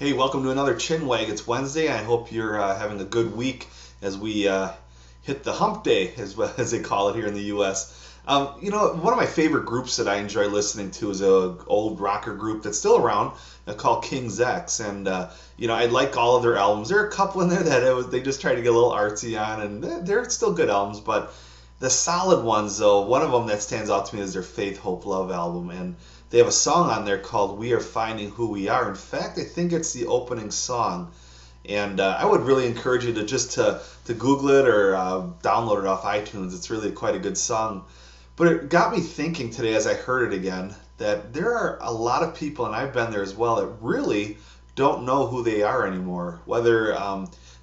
Hey, welcome to another Chin-Wag. It's Wednesday. I hope you're having a good week as we hit the hump day, as they call it here in the U.S. One of my favorite groups that I enjoy listening to is a old rocker group that's still around called King's X, and I like all of their albums. There are a couple in there that they just try to get a little artsy on, and they're still good albums, but the solid ones, though, one of them that stands out to me is their Faith, Hope, Love album. And they have a song on there called We Are Finding Who We Are. In fact, I think it's the opening song. And I would really encourage you to Google it or download it off iTunes. It's really quite a good song. But it got me thinking today as I heard it again that there are a lot of people, and I've been there as well, that really don't know who they are anymore. Whether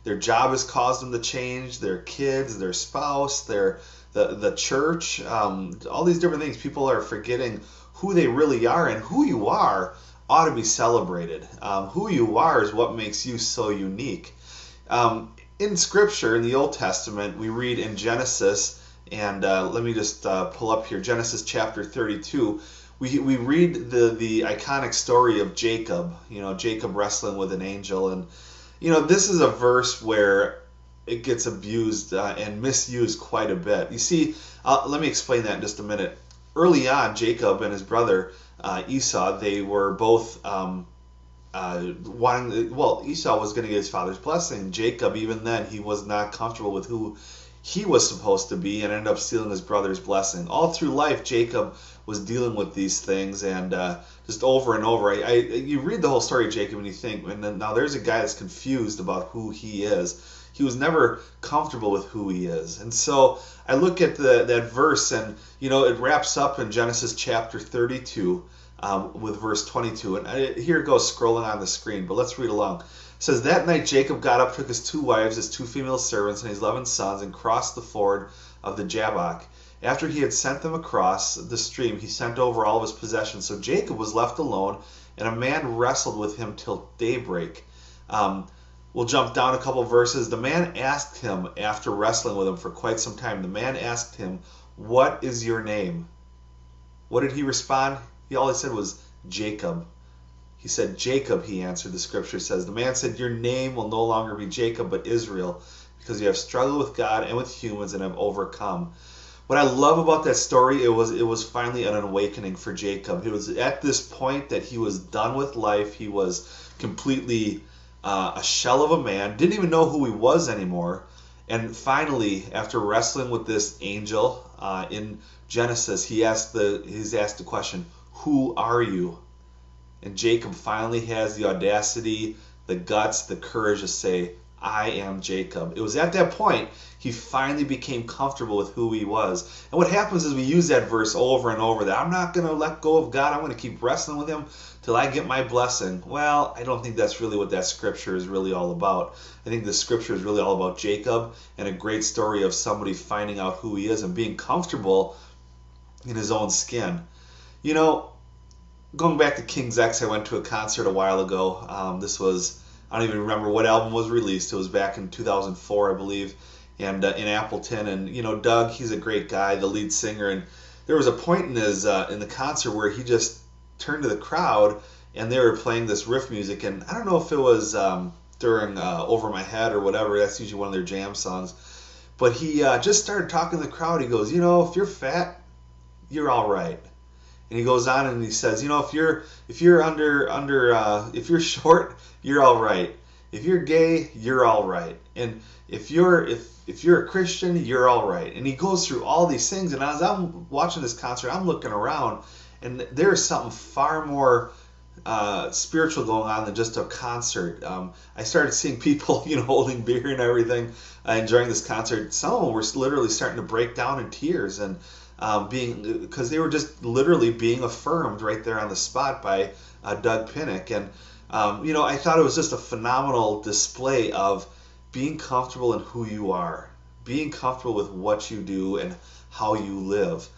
their job has caused them to change, their kids, their spouse, the church, all these different things. People are forgetting who they really are, and who you are ought to be celebrated. Who you are is what makes you so unique. In Scripture, in the Old Testament, we read in Genesis, and let me just pull up here, Genesis chapter 32. We read the iconic story of Jacob, Jacob wrestling with an angel. And, this is a verse where it gets abused and misused quite a bit. You see, let me explain that in just a minute. Early on, Jacob and his brother Esau, they were both Esau was going to get his father's blessing. Jacob, even then, he was not comfortable with who he was supposed to be and ended up stealing his brother's blessing. All through life, Jacob was dealing with these things, and just over and over. You read the whole story of Jacob and you think, and then, now there's a guy that's confused about who he is. He was never comfortable with who he is. And so I look at that verse, and it wraps up in Genesis chapter 32 with verse 22. And here it goes scrolling on the screen, but let's read along. It says, "That night Jacob got up, took his 2 wives, his 2 female servants, and his 11 sons, and crossed the ford of the Jabbok. After he had sent them across the stream, he sent over all of his possessions. So Jacob was left alone, and a man wrestled with him till daybreak." We'll jump down a couple verses. The man asked him, after wrestling with him for quite some time, the man asked him, "What is your name?" What did he respond? All he said was, "Jacob." He said, "Jacob," he answered, the scripture says. The man said, "Your name will no longer be Jacob, but Israel, because you have struggled with God and with humans and have overcome." What I love about that story, it was finally an awakening for Jacob. He was at this point that he was done with life. He was completely a shell of a man, didn't even know who he was anymore. And finally, after wrestling with this angel in Genesis, he's asked the question, "Who are you?" And Jacob finally has the audacity, the guts, the courage to say, "I am Jacob." It was at that point he finally became comfortable with who he was. And what happens is we use that verse over and over, that I'm not going to let go of God. I'm going to keep wrestling with him till I get my blessing. Well, I don't think that's really what that scripture is really all about. I think the scripture is really all about Jacob and a great story of somebody finding out who he is and being comfortable in his own skin. Going back to King's X, I went to a concert a while ago. This was, I don't even remember what album was released. It was back in 2004, I believe, and in Appleton. And Doug, he's a great guy, the lead singer. And there was a point in the concert where he just turned to the crowd, and they were playing this riff music. And I don't know if it was during "Over My Head" or whatever. That's usually one of their jam songs. But he just started talking to the crowd. He goes, "If you're fat, you're all right." And he goes on and he says, if you're if you're short, you're all right. If you're gay, you're all right. And if you're a Christian, you're all right. And he goes through all these things. And as I'm watching this concert, I'm looking around, and there's something far more spiritual going on than just a concert. I started seeing people, holding beer and everything, enjoying this concert. Some of them were literally starting to break down in tears, and because they were just literally being affirmed right there on the spot by Doug Pinnick. And I thought it was just a phenomenal display of being comfortable in who you are, being comfortable with what you do and how you live.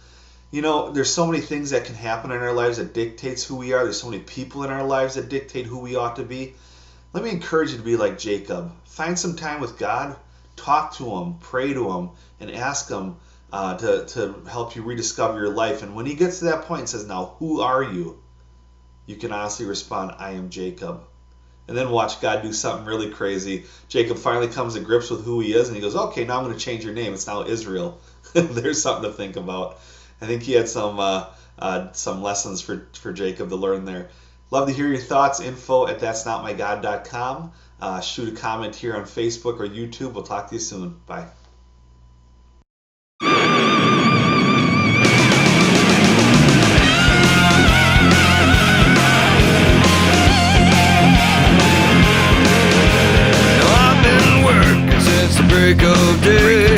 There's so many things that can happen in our lives that dictates who we are. There's so many people in our lives that dictate who we ought to be. Let me encourage you to be like Jacob. Find some time with God, talk to him, pray to him, and ask him to help you rediscover your life. And when he gets to that point and says, "Now, who are you?" you can honestly respond, "I am Jacob." and then watch God do something really crazy. Jacob finally comes to grips with who he is, and he goes, okay, now I'm going to change your name. It's now Israel. There's something to think about. I think he had some lessons for Jacob to learn there. Love to hear your thoughts. info@that'snotmygod.com. Shoot a comment here on Facebook or YouTube. We'll talk to you soon. Bye. I've been working since the break of day.